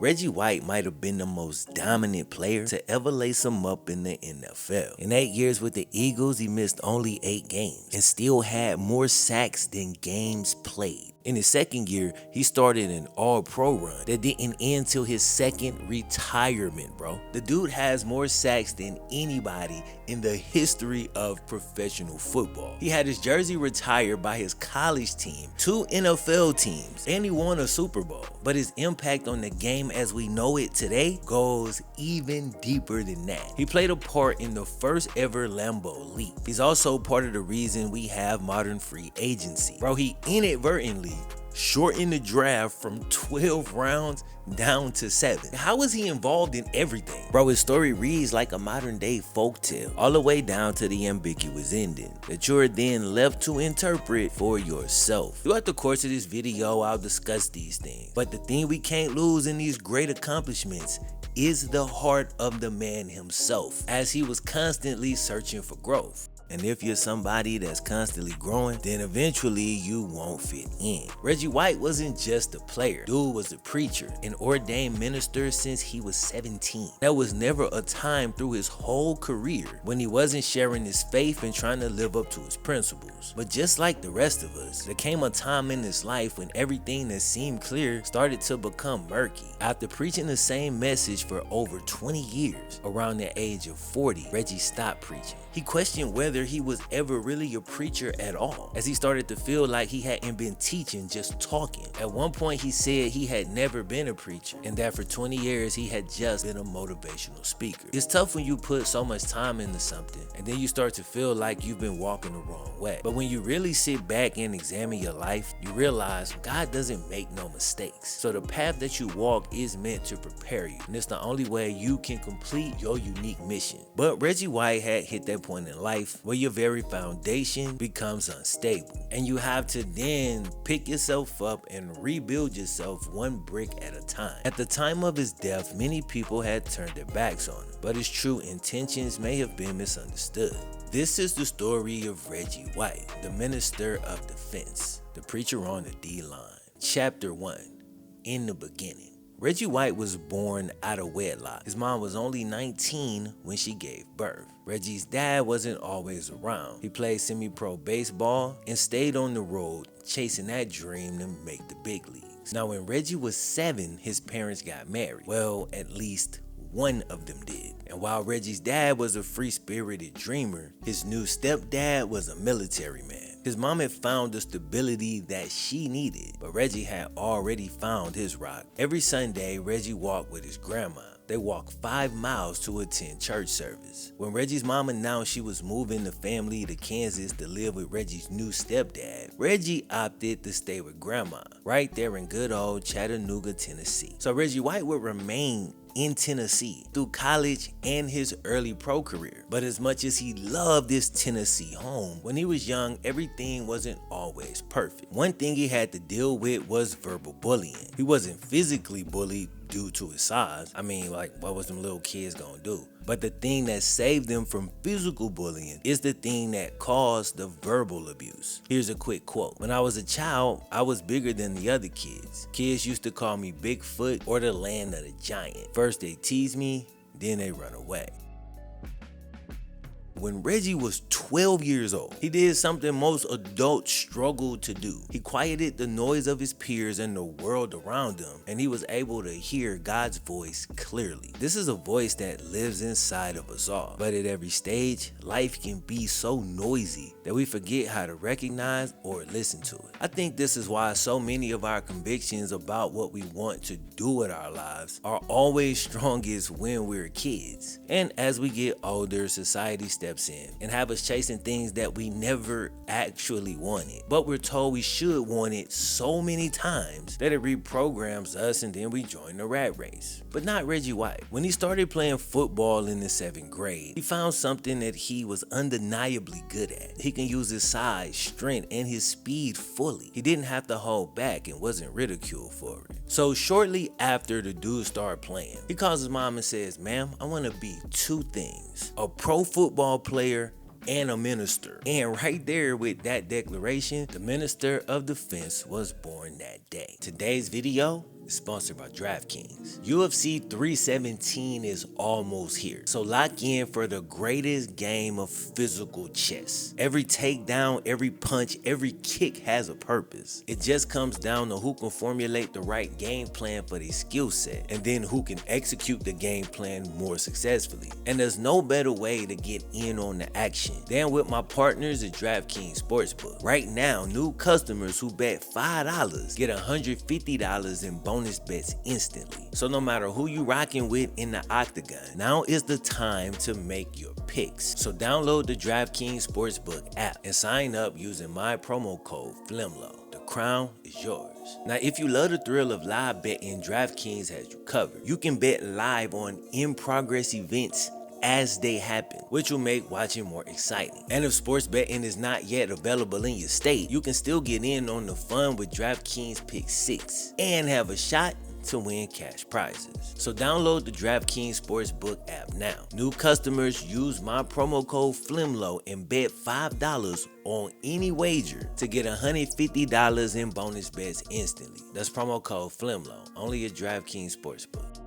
Reggie White might have been the most dominant player to ever lace him up in the NFL. In 8 years with the Eagles, he missed only 8 games and still had more sacks than games played. In his second year, he started an all-pro run that didn't end till his second retirement, bro. The dude has more sacks than anybody in the history of professional football. He had his jersey retired by his college team, 2 NFL teams, and he won a Super Bowl. But his impact on the game as we know it today goes even deeper than that. He played a part in the first ever Lambeau leap. He's also part of the reason we have modern free agency. Bro, he inadvertently shortened the draft from 12 rounds down to 7. How was he involved in everything? Bro, his story reads like a modern day folktale, all the way down to the ambiguous ending that you're then left to interpret for yourself. Throughout the course of this video, I'll discuss these things, but the thing we can't lose in these great accomplishments is the heart of the man himself, as he was constantly searching for growth. And if you're somebody that's constantly growing, then eventually you won't fit in. Reggie White wasn't just a player. Dude was a preacher, an ordained minister since he was 17. There was never a time through his whole career when he wasn't sharing his faith and trying to live up to his principles. But just like the rest of us, there came a time in his life when everything that seemed clear started to become murky. After preaching the same message for over 20 years, around the age of 40, Reggie stopped preaching. He questioned whether he was ever really a preacher at all, as he started to feel like he hadn't been teaching, just talking. At one point he said he had never been a preacher and that for 20 years he had just been a motivational speaker. It's tough when you put so much time into something and then you start to feel like you've been walking the wrong way. But when you really sit back and examine your life, you realize God doesn't make no mistakes. So the path that you walk is meant to prepare you, and it's the only way you can complete your unique mission. But Reggie White had hit that point in life where your very foundation becomes unstable, and you have to then pick yourself up and rebuild yourself one brick at a time. At the time of his death, many people had turned their backs on him, but his true intentions may have been misunderstood. This is the story of Reggie White, the minister of defense, the preacher on the D-line. Chapter 1, in the beginning. Reggie White was born out of wedlock. His mom was only 19 when she gave birth. Reggie's dad wasn't always around. He played semi-pro baseball and stayed on the road, chasing that dream to make the big leagues. Now, when Reggie was 7, his parents got married. Well, at least one of them did. And while Reggie's dad was a free-spirited dreamer, his new stepdad was a military man. His mom had found the stability that she needed, but Reggie had already found his rock. Every Sunday, Reggie walked with his grandma. They walked 5 miles to attend church service. When Reggie's mom announced she was moving the family to Kansas to live with Reggie's new stepdad, Reggie opted to stay with grandma, right there in good old Chattanooga, Tennessee. So Reggie White would remain in Tennessee through college and his early pro career. But as much as he loved his Tennessee home, when he was young, everything wasn't always perfect. One thing he had to deal with was verbal bullying. He wasn't physically bullied due to his size. I mean, like, what was them little kids gonna do? But the thing that saved them from physical bullying is the thing that caused the verbal abuse. Here's a quick quote. "When I was a child, I was bigger than the other kids. Kids used to call me Bigfoot or the land of the giant. First they tease me, then they run away." When Reggie was 12 years old, he did something most adults struggle to do. He quieted the noise of his peers and the world around him, and he was able to hear God's voice clearly. This is a voice that lives inside of us all. But at every stage, life can be so noisy that we forget how to recognize or listen to it. I think this is why so many of our convictions about what we want to do with our lives are always strongest when we're kids. And as we get older, society steps in and have us chasing things that we never actually wanted, but we're told we should want it so many times that it reprograms us and then we join the rat race. But not Reggie White. When he started playing football in the 7th grade, he found something that he was undeniably good at. He can use his size, strength, and his speed fully. He didn't have to hold back and wasn't ridiculed for it. So shortly after the dude started playing, he calls his mom and says, "Ma'am, I want to be 2 things, a pro football player and a minister." And right there with that declaration, the minister of defense was born that day. Today's video is sponsored by DraftKings. UFC 317 is almost here, so lock in for the greatest game of physical chess. Every takedown, every punch, every kick has a purpose. It just comes down to who can formulate the right game plan for their skill set, and then who can execute the game plan more successfully. And there's no better way to get in on the action than with my partners at DraftKings Sportsbook. Right now, new customers who bet $5 get $150 in bonus bets instantly. So no matter who you rocking with in the octagon, now is the time to make your picks. So download the DraftKings Sportsbook app and sign up using my promo code FlemLo. The crown is yours. Now, if you love the thrill of live betting, DraftKings has you covered. You can bet live on in-progress events as they happen, which will make watching more exciting. And if sports betting is not yet available in your state, you can still get in on the fun with DraftKings Pick 6 and have a shot to win cash prizes. So download the DraftKings Sportsbook app now. New customers use my promo code FlemLo and bet $5 on any wager to get $150 in bonus bets instantly. That's promo code FlemLo, only at DraftKings Sportsbook.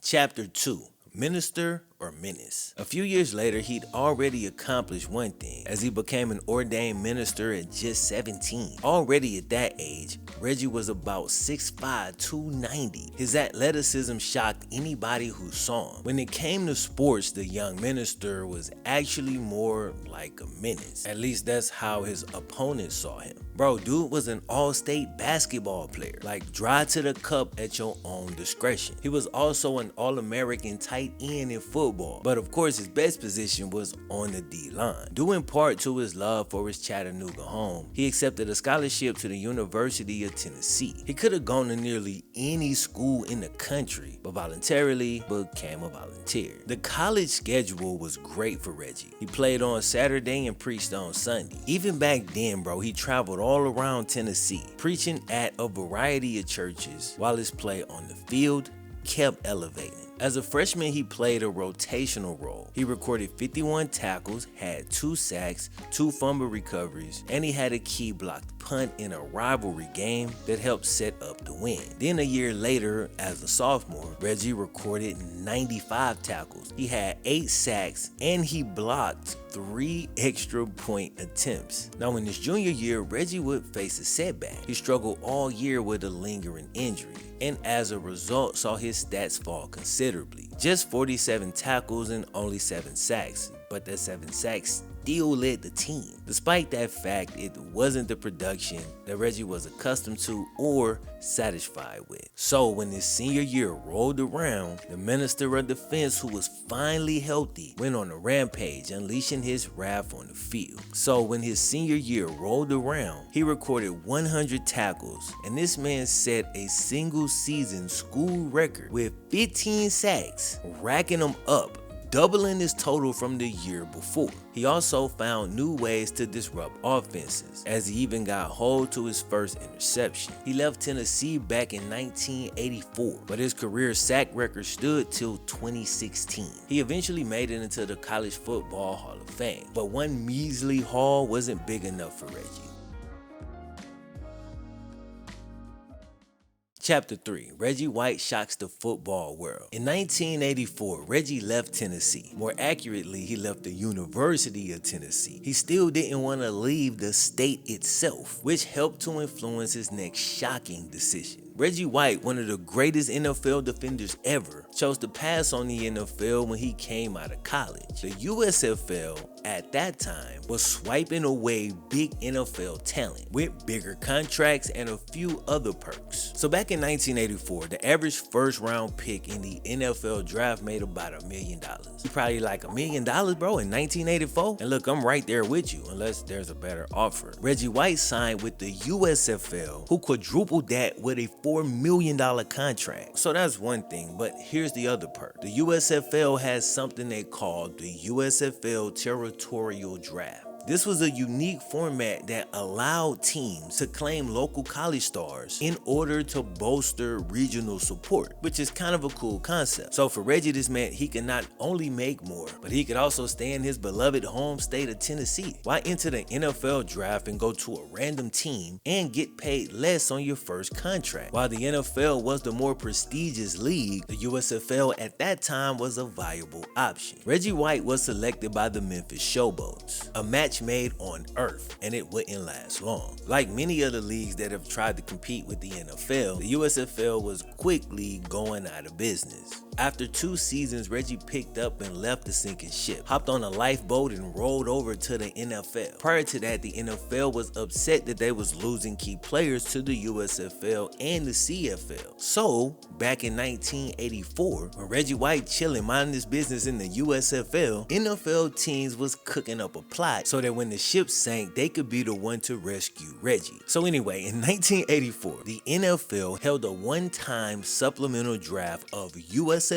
Chapter 2. Minister or Menace. A few years later, he'd already accomplished one thing, as he became an ordained minister at just 17. Already at that age, Reggie was about 6'5", 290. His athleticism shocked anybody who saw him. When it came to sports, the young minister was actually more like a menace. At least that's how his opponents saw him. Bro, dude was an all-state basketball player, like drive to the cup at your own discretion. He was also an All-American tight end in football, but of course his best position was on the D-line. Due in part to his love for his Chattanooga home, he accepted a scholarship to the University of Tennessee. He could have gone to nearly any school in the country, but voluntarily became a volunteer. The college schedule was great for Reggie. He played on Saturday and preached on Sunday. Even back then, bro, he traveled all around Tennessee, preaching at a variety of churches while his play on the field kept elevating. As a freshman, he played a rotational role. He recorded 51 tackles, had 2 sacks, 2 fumble recoveries, and he had a key blocked punt in a rivalry game that helped set up the win. Then a year later, as a sophomore, Reggie recorded 95 tackles. He had 8 sacks, and he blocked 3 extra point attempts. Now in his junior year, Reggie would face a setback. He struggled all year with a lingering injury, and as a result saw his stats fall considerably. Just 47 tackles and only 7 sacks, but that 7 sacks still led the team. Despite that fact, it wasn't the production that Reggie was accustomed to or satisfied with. So when his senior year rolled around, the minister of defense, who was finally healthy, went on a rampage, unleashing his wrath on the field. So when his senior year rolled around, he recorded 100 tackles, and this man set a single season school record with 15 sacks, racking them up, doubling his total from the year before. He also found new ways to disrupt offenses, as he even got hold to his first interception. He left Tennessee back in 1984, but his career sack record stood till 2016. He eventually made it into the College Football Hall of Fame, but one measly haul wasn't big enough for Reggie. Chapter 3. Reggie White shocks the football world. In 1984, Reggie left Tennessee. More accurately, he left the University of Tennessee. He still didn't want to leave the state itself, which helped to influence his next shocking decision. Reggie White, one of the greatest NFL defenders ever, chose to pass on the NFL when he came out of college. The USFL at that time was swiping away big NFL talent with bigger contracts and a few other perks. So back in 1984, the average first round pick in the NFL draft made about $1 million. You probably like $1 million, bro, in 1984? And look, I'm right there with you, unless there's a better offer. Reggie White signed with the USFL, who quadrupled that with a $4 million contract. So that's one thing, but here's the other perk. The USFL has something they call the USFL Territorial Draft. This was a unique format that allowed teams to claim local college stars in order to bolster regional support, which is kind of a cool concept. So for Reggie, this meant he could not only make more, but he could also stay in his beloved home state of Tennessee. Why enter the NFL draft and go to a random team and get paid less on your first contract? While the NFL was the more prestigious league, the USFL at that time was a viable option. Reggie White was selected by the Memphis Showboats, a match made on earth, and it wouldn't last long. Like many other leagues that have tried to compete with the NFL, the USFL was quickly going out of business. After 2 seasons, Reggie picked up and left the sinking ship, hopped on a lifeboat and rolled over to the NFL. Prior to that, the NFL was upset that they was losing key players to the USFL and the CFL. So, back in 1984, when Reggie White chilling minding his business in the USFL, NFL teams was cooking up a plot so that when the ship sank, they could be the one to rescue Reggie. So anyway, in 1984, the NFL held a one-time supplemental draft of USFL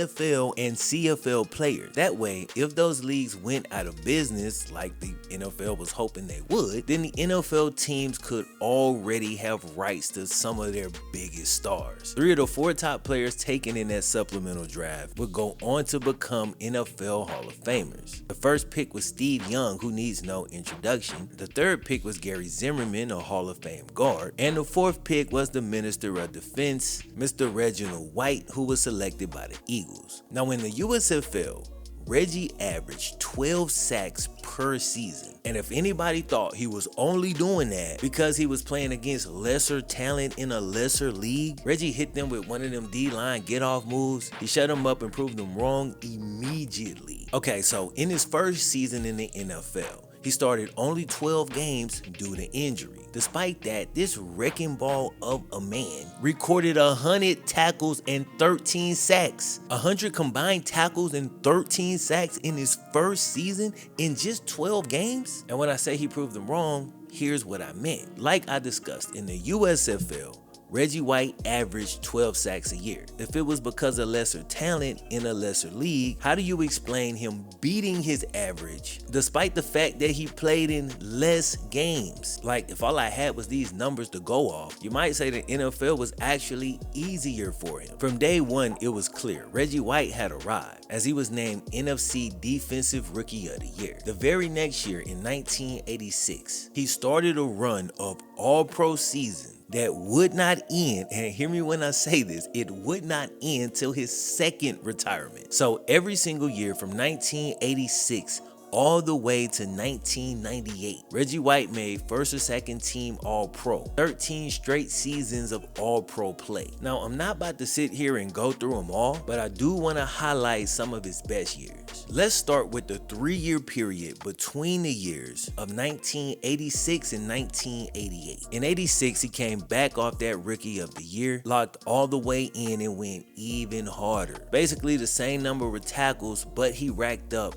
and CFL players. That way, if those leagues went out of business, like the NFL was hoping they would, then the NFL teams could already have rights to some of their biggest stars. 3 of the 4 top players taken in that supplemental draft would go on to become NFL Hall of Famers. The first pick was Steve Young, who needs no introduction. The third pick was Gary Zimmerman, a Hall of Fame guard. And the 4th pick was the Minister of Defense, Mr. Reggie White, who was selected by the Eagles. Now in the USFL, Reggie averaged 12 sacks per season. And if anybody thought he was only doing that because he was playing against lesser talent in a lesser league, Reggie hit them with one of them D-line get-off moves. He shut them up and proved them wrong immediately. Okay, so in his first season in the NFL, he started only 12 games due to injury. Despite that, this wrecking ball of a man recorded 100 tackles and 13 sacks. 100 combined tackles and 13 sacks in his first season in just 12 games? And when I say he proved them wrong, here's what I meant. Like I discussed, in the USFL, Reggie White averaged 12 sacks a year. If it was because of lesser talent in a lesser league, how do you explain him beating his average despite the fact that he played in less games? Like, if all I had was these numbers to go off, you might say the NFL was actually easier for him. From day one, it was clear Reggie White had arrived, as he was named NFC Defensive Rookie of the Year. The very next year, in 1986, he started a run of all-pro seasons that would not end, and hear me when I say this, it would not end till his second retirement. So every single year from 1986 all the way to 1998, Reggie White made first or second team All-Pro, 13 straight seasons of All-Pro play. Now, I'm not about to sit here and go through them all, but I do want to highlight some of his best years. Let's start with the 3-year period between the years of 1986 and 1988. In 86, he came back off that Rookie of the Year, locked all the way in and went even harder. Basically the same number of tackles, but he racked up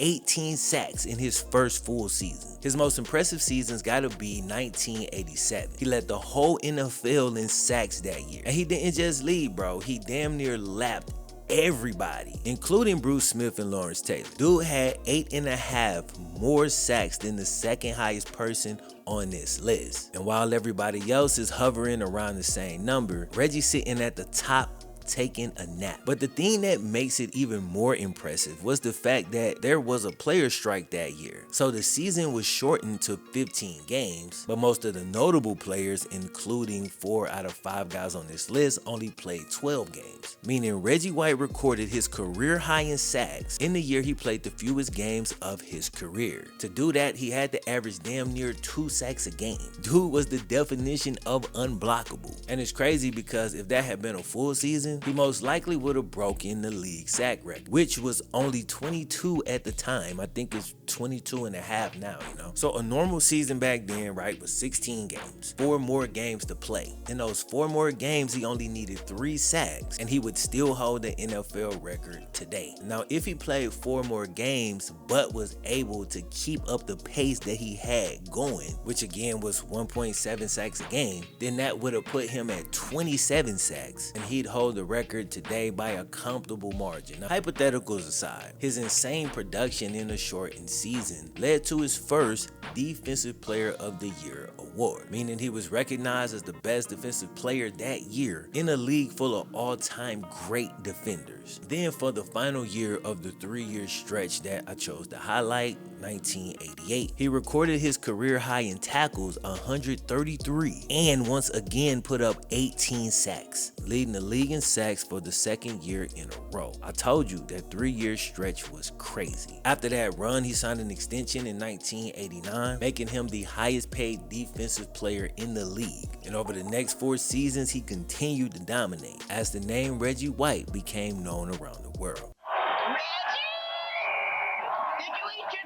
18 sacks in his first full season. His most impressive season's gotta be 1987. He led the whole NFL in sacks that year. And he didn't just lead, bro. He damn near lapped everybody, including Bruce Smith and Lawrence Taylor. Dude had 8.5 more sacks than the second highest person on this list. And while everybody else is hovering around the same number, Reggie's sitting at the top taking a nap. But the thing that makes it even more impressive was the fact that there was a player strike that year. So the season was shortened to 15 games, but most of the notable players, including 4 out of 5 guys on this list, only played 12 games. Meaning Reggie White recorded his career high in sacks in the year he played the fewest games of his career. To do that, he had to average damn near 2 sacks a game. Dude was the definition of unblockable. And it's crazy because if that had been a full season, he most likely would have broken the league sack record, which was only 22 at the time. I think it's 22 and a half now, you know. So a normal season back then, right, was 16 games, 4 more games to play. In those 4 more games, he only needed 3 sacks, and he would still hold the NFL record today. Now, if he played 4 more games, but was able to keep up the pace that he had going, which again was 1.7 sacks a game, then that would have put him at 27 sacks, and he'd hold the the record today by a comfortable margin. Now, hypotheticals aside, his insane production in a shortened season led to his first Defensive Player of the Year award, meaning he was recognized as the best defensive player that year in a league full of all-time great defenders. Then for the final year of the 3-year stretch that I chose to highlight, 1988, he recorded his career high in tackles, 133, and once again put up 18 sacks, leading the league in sacks for the second year in a row. I told you that 3-year stretch was crazy. After that run, he signed an extension in 1989, making him the highest paid defensive player in the league. And over the next 4 seasons, he continued to dominate as the name Reggie White became known around the world.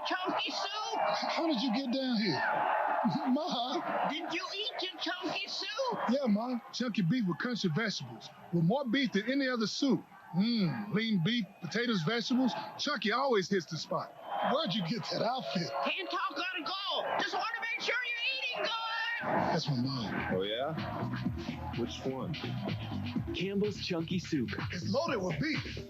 Chunky soup? How did you get down here? Ma? Did you eat your chunky soup? Yeah, Ma. Chunky beef with country vegetables. With more beef than any other soup. Lean beef, potatoes, vegetables. Chunky always hits the spot. Where'd you get that outfit? Can't talk, gotta go. Just want to make sure you're eating good. That's my mom. Oh, yeah? Which one? Campbell's Chunky Soup. It's loaded with beef.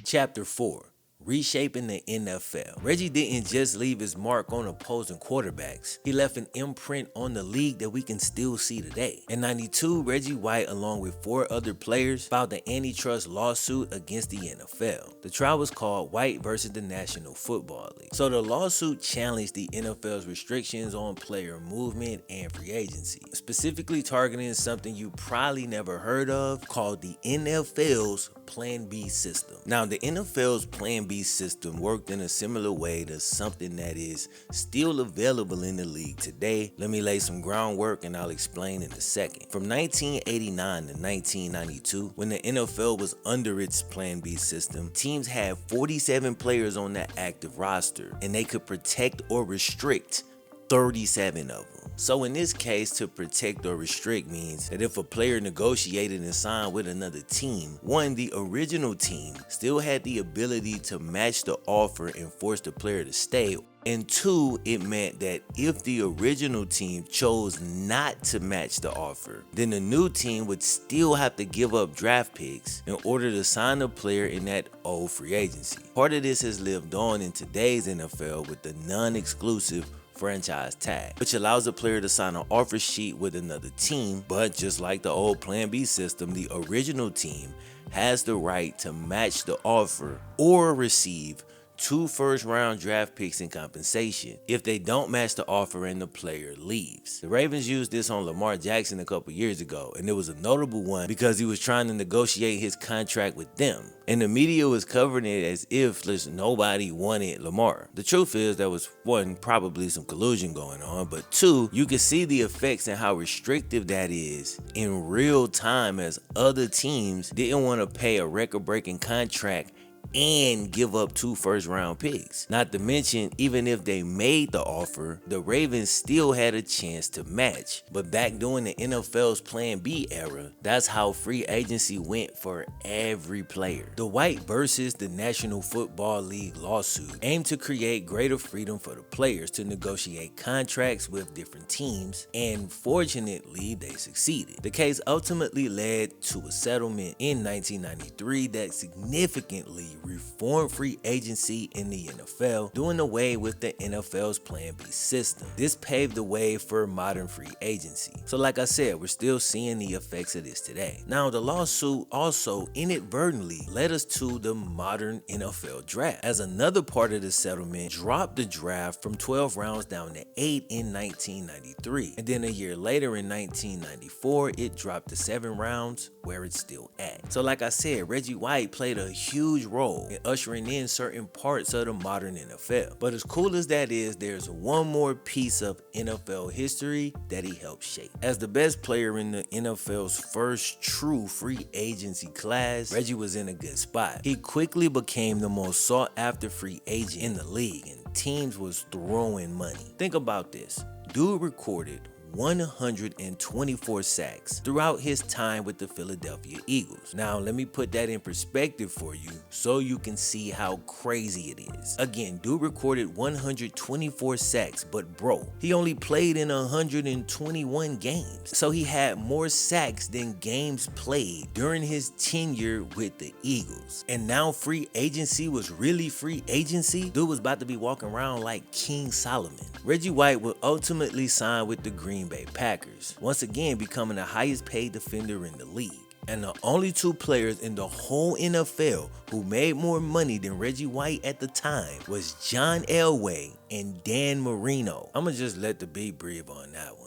Chapter 4. Reshaping the NFL. Reggie didn't just leave his mark on opposing quarterbacks. He left an imprint on the league that we can still see today. In '92, Reggie White, along with 4 other players, filed an antitrust lawsuit against the NFL. The trial was called White versus the National Football League. So the lawsuit challenged the NFL's restrictions on player movement and free agency, specifically targeting something you probably never heard of called the NFL's Plan B system. Now, the NFL's Plan B system worked in a similar way to something that is still available in the league today. Let me lay some groundwork and I'll explain in a second. From 1989 to 1992, when the NFL was under its Plan B system, teams had 47 players on the active roster, and they could protect or restrict 37 of them. So in this case, to protect or restrict means that if a player negotiated and signed with another team, one, the original team still had the ability to match the offer and force the player to stay, and 2, it meant that if the original team chose not to match the offer, then the new team would still have to give up draft picks in order to sign a player in that old free agency. Part of this has lived on in today's NFL with the non-exclusive franchise tag, which allows a player to sign an offer sheet with another team, but just like the old Plan B system, the original team has the right to match the offer or receive 2 first-round draft picks in compensation if they don't match the offer and the player leaves. The Ravens used this on Lamar Jackson a couple years ago, and it was a notable one because he was trying to negotiate his contract with them, and the media was covering it as if nobody wanted Lamar. The truth is there was, 1, probably some collusion going on, but 2, you can see the effects and how restrictive that is in real time, as other teams didn't want to pay a record-breaking contract and give up 2 first-round picks. Not to mention, even if they made the offer, the Ravens still had a chance to match. But back during the NFL's Plan B era, that's how free agency went for every player. The White versus the National Football League lawsuit aimed to create greater freedom for the players to negotiate contracts with different teams, and fortunately, they succeeded. The case ultimately led to a settlement in 1993 that significantly reformed free agency in the NFL, doing away with the NFL's Plan B system. This paved the way for modern free agency. So like I said, we're still seeing the effects of this today. Now, the lawsuit also inadvertently led us to the modern NFL draft, as another part of the settlement dropped the draft from 12 rounds down to 8 in 1993. And then a year later in 1994, it dropped to 7 rounds, where it's still at. So like I said, Reggie White played a huge role in ushering in certain parts of the modern NFL. But as cool as that is, there's one more piece of NFL history that he helped shape. As the best player in the NFL's first true free agency class, Reggie was in a good spot. He quickly became the most sought after free agent in the league, and teams was throwing money. Think about this. Dude recorded 124 sacks throughout his time with the Philadelphia Eagles. Now, let me put that in perspective for you so you can see how crazy it is. Again, dude recorded 124 sacks, but bro, he only played in 121 games. So he had more sacks than games played during his tenure with the Eagles. And now free agency was really free agency. Dude was about to be walking around like King Solomon. Reggie White would ultimately sign with the Green Bay Packers, once again becoming the highest paid defender in the league. And the only two players in the whole NFL who made more money than Reggie White at the time was John Elway and Dan Marino. I'ma just let the beat breathe on that one.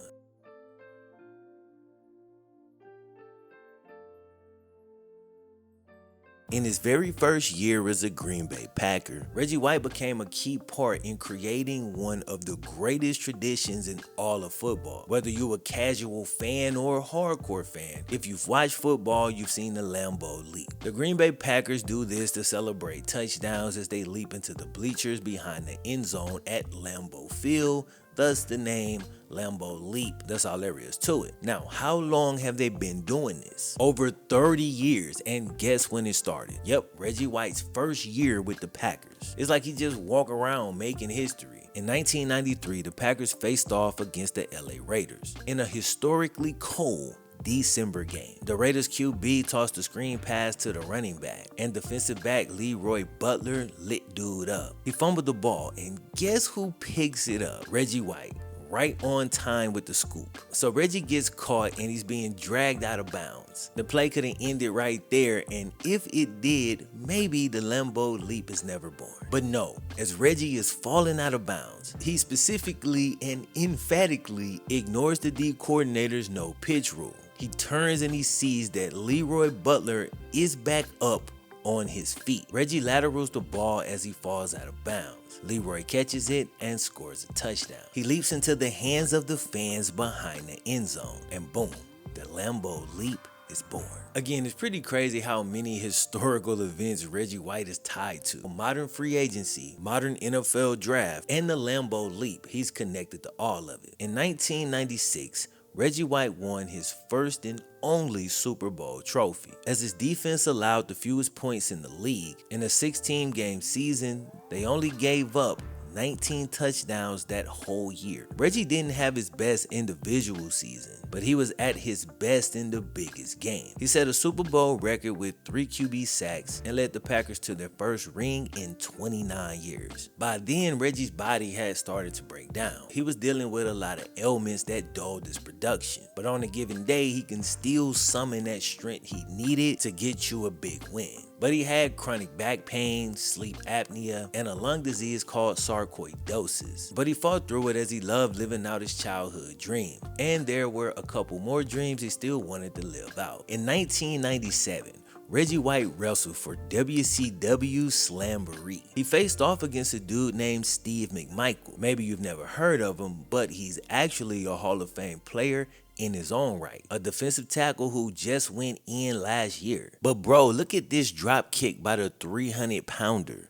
In his very first year as a Green Bay Packer, Reggie White became a key part in creating one of the greatest traditions in all of football. Whether you're a casual fan or a hardcore fan, if you've watched football, you've seen the Lambeau leap. The Green Bay Packers do this to celebrate touchdowns as they leap into the bleachers behind the end zone at Lambeau Field, thus the name Lambeau Leap. That's all there is to it. Now, how long have they been doing this? Over 30 years, and guess when it started? Yep, Reggie White's first year with the Packers. It's like he just walked around making history. In 1993, the Packers faced off against the LA Raiders in a historically cold December game. The Raiders QB tossed a screen pass to the running back, and defensive back Leroy Butler lit dude up. He fumbled the ball, and guess who picks it up? Reggie White. Right on time with the scoop. So Reggie gets caught and he's being dragged out of bounds. The play could have ended right there, and if it did, maybe the Lambeau Leap is never born. But no, as Reggie is falling out of bounds, he specifically and emphatically ignores the D coordinator's no pitch rule. He turns and he sees that Leroy Butler is back up on his feet. Reggie laterals the ball as he falls out of bounds. Leroy catches it and scores a touchdown. He leaps into the hands of the fans behind the end zone, and boom, the Lambeau Leap is born. Again, it's pretty crazy how many historical events Reggie White is tied to. Modern free agency, modern NFL draft, and the Lambeau Leap. He's connected to all of it. In 1996, Reggie White won his first and only Super Bowl trophy, as his defense allowed the fewest points in the league. In a 16-game season, they only gave up 19 touchdowns that whole year. Reggie didn't have his best individual season, but he was at his best in the biggest game. He set a Super Bowl record with 3 QB sacks and led the Packers to their first ring in 29 years. By then, Reggie's body had started to break down. He was dealing with a lot of ailments that dulled his production, but on a given day, he can still summon that strength he needed to get you a big win. But he had chronic back pain, sleep apnea, and a lung disease called sarcoidosis. But he fought through it as he loved living out his childhood dream. And there were a couple more dreams he still wanted to live out. In 1997, Reggie White wrestled for WCW Slamboree. He faced off against a dude named Steve McMichael. Maybe you've never heard of him, but he's actually a Hall of Fame player in his own right, a defensive tackle who just went in last year. But bro, look at this drop kick by the 300-pounder.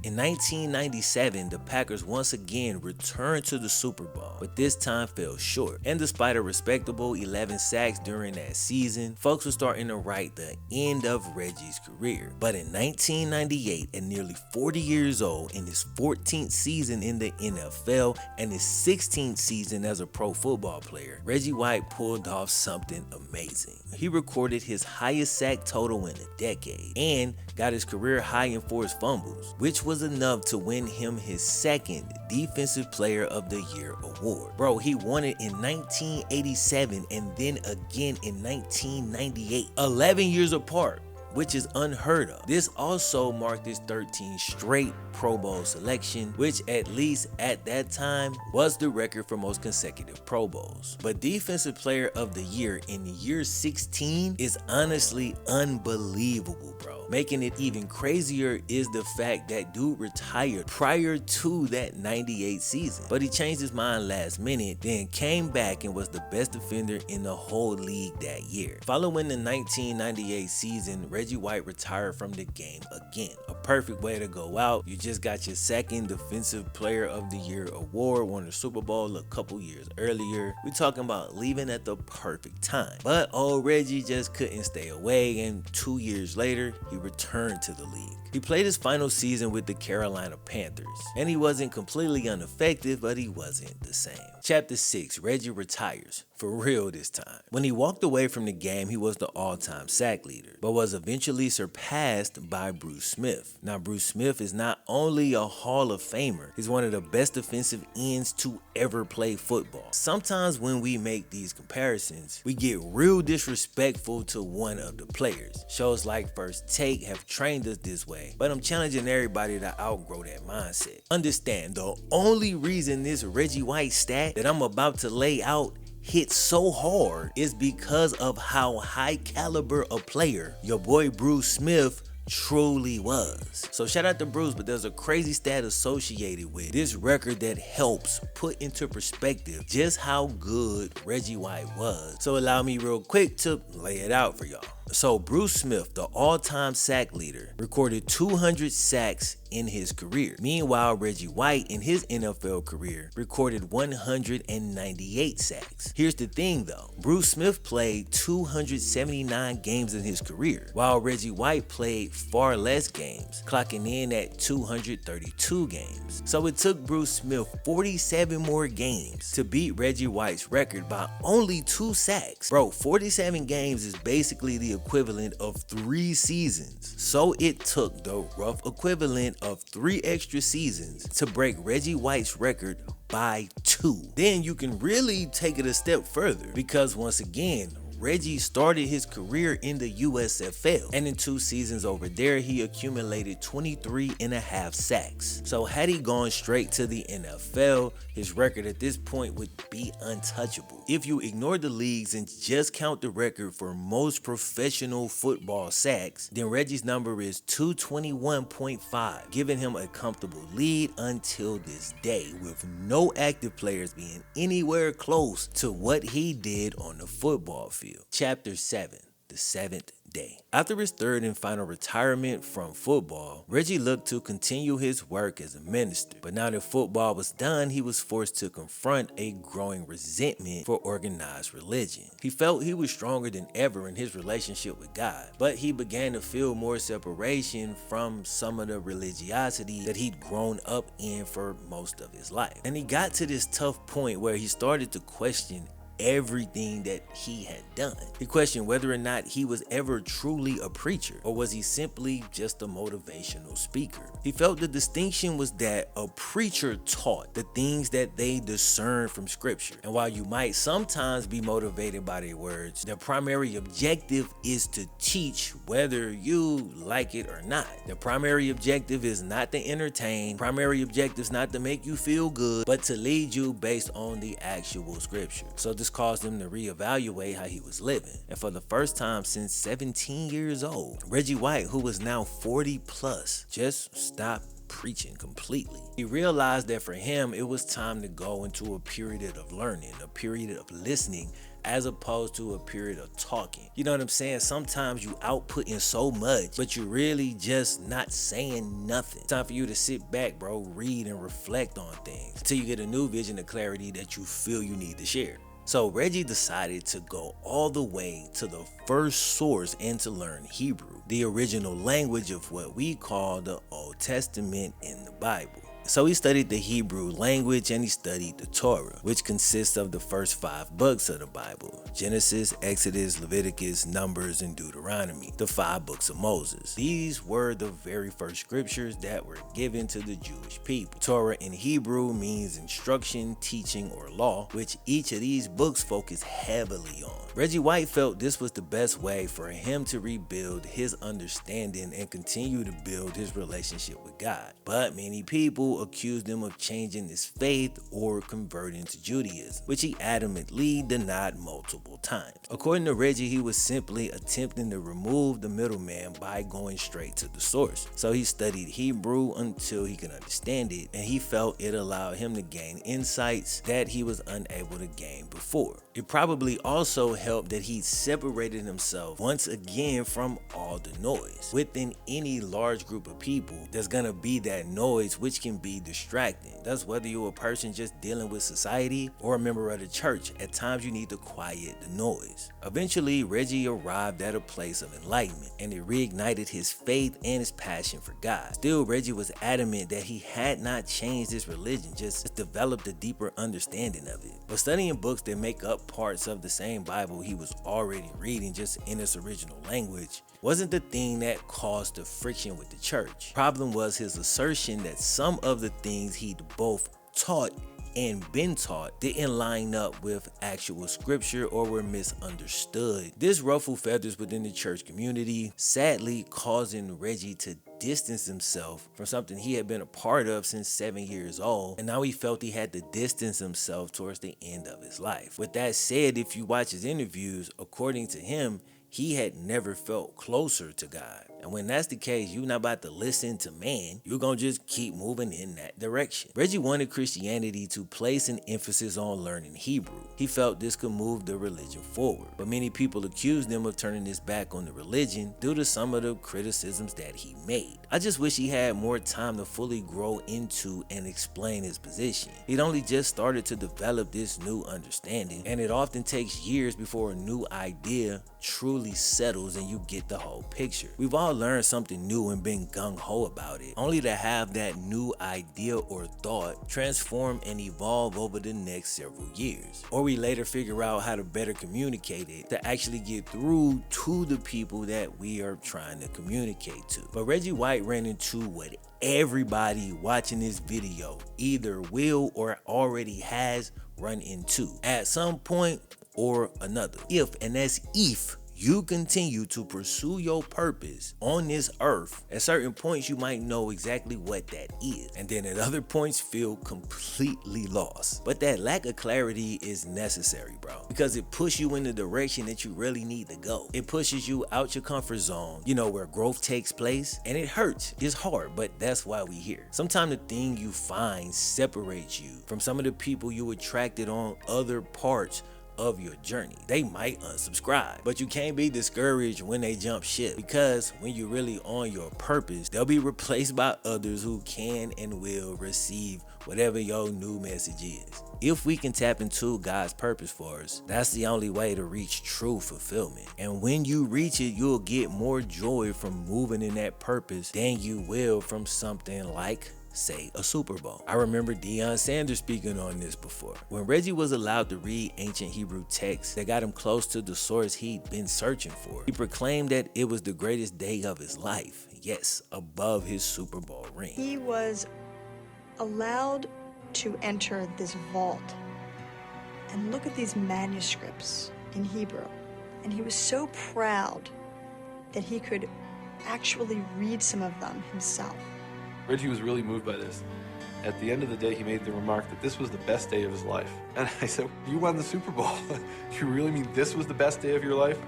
In 1997, the Packers once again returned to the Super Bowl, but this time fell short. And despite a respectable 11 sacks during that season, folks were starting to write the end of Reggie's career. But in 1998, at nearly 40 years old, in his 14th season in the NFL and his 16th season as a pro football player, Reggie White pulled off something amazing. He recorded his highest sack total in a decade and got his career high in forced fumbles, which was enough to win him his second Defensive Player of the Year award. Bro, he won it in 1987 and then again in 1998, 11 years apart, which is unheard of. This also marked his 13th straight Pro Bowl selection, which at least at that time was the record for most consecutive Pro Bowls. But Defensive Player of the Year in year 16 is honestly unbelievable, bro. Making it even crazier is the fact that dude retired prior to that 98 season. But he changed his mind last minute, then came back and was the best defender in the whole league that year. Following the 1998 season, Reggie Reggie White retired from the game again. A perfect way to go out. You just got your second Defensive Player of the Year award, won the Super Bowl a couple years earlier. We're talking about leaving at the perfect time. But old Reggie just couldn't stay away, and 2 years later, he returned to the league. He played his final season with the Carolina Panthers, and he wasn't completely ineffective, but he wasn't the same. Chapter 6, Reggie retires. For real this time. When he walked away from the game, he was the all-time sack leader, but was eventually surpassed by Bruce Smith. Now, Bruce Smith is not only a Hall of Famer, he's one of the best defensive ends to ever play football. Sometimes when we make these comparisons, we get real disrespectful to one of the players. Shows like First Take have trained us this way, but I'm challenging everybody to outgrow that mindset. Understand, the only reason this Reggie White stat that I'm about to lay out hit so hard is because of how high caliber a player your boy Bruce Smith truly was. So shout out to Bruce, but there's a crazy stat associated with this record that helps put into perspective just how good Reggie White was. So allow me real quick to lay it out for y'all. So Bruce Smith, the all-time sack leader, recorded 200 sacks in his career. Meanwhile, Reggie White in his NFL career recorded 198 sacks. Here's the thing though, Bruce Smith played 279 games in his career, while Reggie White played far less games, clocking in at 232 games. So it took Bruce Smith 47 more games to beat Reggie White's record by only 2 sacks. Bro, 47 games is basically the equivalent of 3 seasons. So it took the rough equivalent of 3 extra seasons to break Reggie White's record by 2. Then you can really take it a step further, because once again, Reggie started his career in the USFL, and in 2 seasons over there, he accumulated 23.5 sacks. So had he gone straight to the NFL, his record at this point would be untouchable. If you ignore the leagues and just count the record for most professional football sacks, then Reggie's number is 221.5, giving him a comfortable lead until this day, with no active players being anywhere close to what he did on the football field. Chapter 7, the 7th day. After his third and final retirement from football, Reggie looked to continue his work as a minister. But now that football was done, he was forced to confront a growing resentment for organized religion. He felt he was stronger than ever in his relationship with God, but he began to feel more separation from some of the religiosity that he'd grown up in for most of his life. And he got to this tough point where he started to question everything that he had done. He questioned whether or not he was ever truly a preacher, or was he simply just a motivational speaker. He felt the distinction was that a preacher taught the things that they discerned from scripture, and while you might sometimes be motivated by their words, their primary objective is to teach whether you like it or not. The primary objective is not to entertain, primary objective is not to make you feel good, but to lead you based on the actual scripture. So this caused him to reevaluate how he was living. And for the first time since 17 years old, Reggie White, who was now 40 plus, just stopped preaching completely. He realized that for him, it was time to go into a period of learning, a period of listening, as opposed to a period of talking. You know what I'm saying? Sometimes you outputting so much, but you're really just not saying nothing. It's time for you to sit back, bro, read and reflect on things until you get a new vision of clarity that you feel you need to share. So Reggie decided to go all the way to the first source and to learn Hebrew, the original language of what we call the Old Testament in the Bible. So he studied the Hebrew language and he studied the Torah, which consists of the first 5 books of the Bible: Genesis, Exodus, Leviticus, Numbers, and Deuteronomy, the 5 books of Moses. These were the very first scriptures that were given to the Jewish people. Torah in Hebrew means instruction, teaching, or law, which each of these books focus heavily on. Reggie White felt this was the best way for him to rebuild his understanding and continue to build his relationship with God. But many people people accused him of changing his faith or converting to Judaism, which he adamantly denied multiple times. According to Reggie, he was simply attempting to remove the middleman by going straight to the source. So he studied Hebrew until he could understand it, and he felt it allowed him to gain insights that he was unable to gain before. It probably also helped that he separated himself once again from all the noise. Within any large group of people, there's gonna be that noise which can be distracting. That's whether you're a person just dealing with society or a member of the church. At times you need to quiet the noise. Eventually, Reggie arrived at a place of enlightenment, and it reignited his faith and his passion for God. Still, Reggie was adamant that he had not changed his religion, just developed a deeper understanding of it. But studying books that make up parts of the same Bible he was already reading just in its original language wasn't the thing that caused the friction with the church. Problem was his assertion that some of the things he'd both taught and been taught didn't line up with actual scripture or were misunderstood. This ruffled feathers within the church community, sadly causing Reggie to distance himself from something he had been a part of since 7 years old, and now he felt he had to distance himself towards the end of his life. With that said, if you watch his interviews, according to him, he had never felt closer to God. And when that's the case, you're not about to listen to man. You're going to just keep moving in that direction. Reggie wanted Christianity to place an emphasis on learning Hebrew. He felt this could move the religion forward. But many people accused him of turning his back on the religion due to some of the criticisms that he made. I just wish he had more time to fully grow into and explain his position. He'd only just started to develop this new understanding, and it often takes years before a new idea truly settles and you get the whole picture. We've all learned something new and been gung-ho about it, only to have that new idea or thought transform and evolve over the next several years. Or we later figure out how to better communicate it to actually get through to the people that we are trying to communicate to. But Reggie White ran into what everybody watching this video either will or already has run into at some point or another. If, and that's if, you continue to pursue your purpose on this earth, at certain points you might know exactly what that is, and then at other points feel completely lost. But that lack of clarity is necessary, bro, because it pushes you in the direction that you really need to go. It pushes you out your comfort zone, you know, where growth takes place, and it hurts. It's hard, but that's why we here. Sometimes the thing you find separates you from some of the people you attracted on other parts of your journey. They might unsubscribe, but you can't be discouraged when they jump ship, because when you're really on your purpose, they'll be replaced by others who can and will receive whatever your new message is. If we can tap into God's purpose for us, that's the only way to reach true fulfillment. And when you reach it, you'll get more joy from moving in that purpose than you will from something like, say, a Super Bowl. I remember Deion Sanders speaking on this before. When Reggie was allowed to read ancient Hebrew texts that got him close to the source he'd been searching for, he proclaimed that it was the greatest day of his life. Yes, above his Super Bowl ring. He was allowed to enter this vault and look at these manuscripts in Hebrew. And he was so proud that he could actually read some of them himself. Reggie was really moved by this. At the end of the day, he made the remark that this was the best day of his life. And I said, you won the Super Bowl. Do you really mean this was the best day of your life?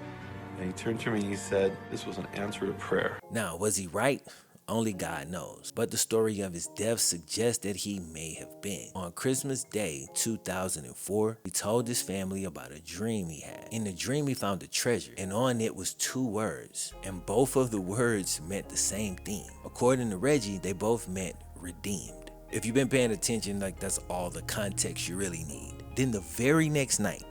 And he turned to me and he said, this was an answer to prayer. Now, was he right? Only God knows. But the story of his death suggests that he may have been. On Christmas Day 2004, he told his family about a dream he had. In the dream, he found a treasure, and on it was 2 words, and both of the words meant the same thing. According to Reggie, they both meant redeemed. If you've been paying attention, like, that's all the context you really need. Then the very next night,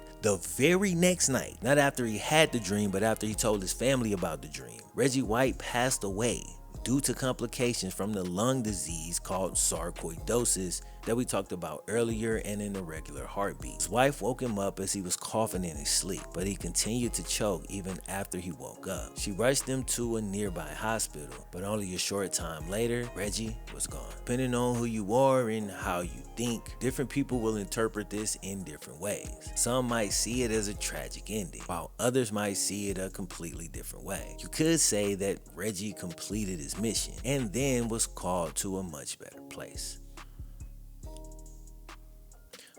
not after he had the dream, but after he told his family about the dream, Reggie White passed away due to complications from the lung disease called sarcoidosis that we talked about earlier and in a regular heartbeat. His wife woke him up as he was coughing in his sleep, but he continued to choke even after he woke up. She rushed him to a nearby hospital, but only a short time later, Reggie was gone. Depending on who you are and how you think, different people will interpret this in different ways. Some might see it as a tragic ending, while others might see it a completely different way. You could say that Reggie completed his mission and then was called to a much better place.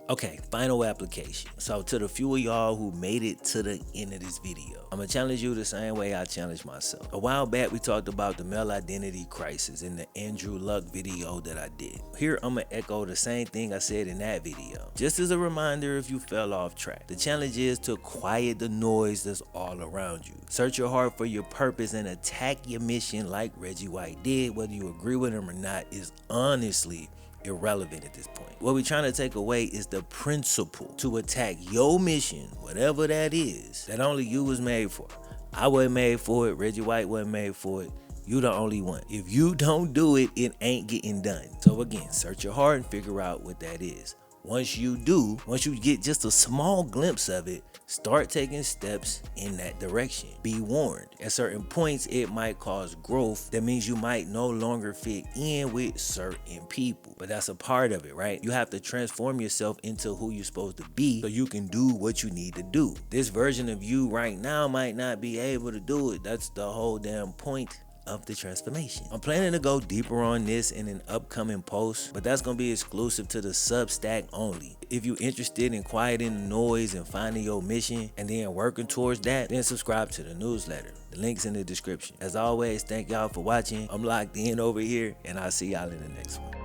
Okay, final application. So to the few of y'all who made it to the end of this video, I'm gonna challenge you the same way I challenged myself. A while back, we talked about the male identity crisis in the Andrew Luck video that I did. Here, I'm gonna echo the same thing I said in that video. Just as a reminder if you fell off track. The challenge is to quiet the noise that's all around you. Search your heart for your purpose and attack your mission like Reggie White did. Whether you agree with him or not is honestly irrelevant at this point. What we're trying to take away is the principle to attack your mission, whatever that is, that only you was made for. I wasn't made for it. Reggie White wasn't made for it. You the only one. If you don't do it, it ain't getting done. So again, search your heart and figure out what that is. Once you do, once you get just a small glimpse of it, start taking steps in that direction. Be warned, at certain points, it might cause growth. That means you might no longer fit in with certain people, but that's a part of it, right? You have to transform yourself into who you're supposed to be so you can do what you need to do. This version of you right now might not be able to do it. That's the whole damn point of the transformation. I'm planning to go deeper on this in an upcoming post, but that's gonna be exclusive to the Substack only. If you're interested in quieting the noise and finding your mission and then working towards that, then subscribe to the newsletter. The link's in the description. As always, thank y'all for watching. I'm locked in over here, and I'll see y'all in the next one.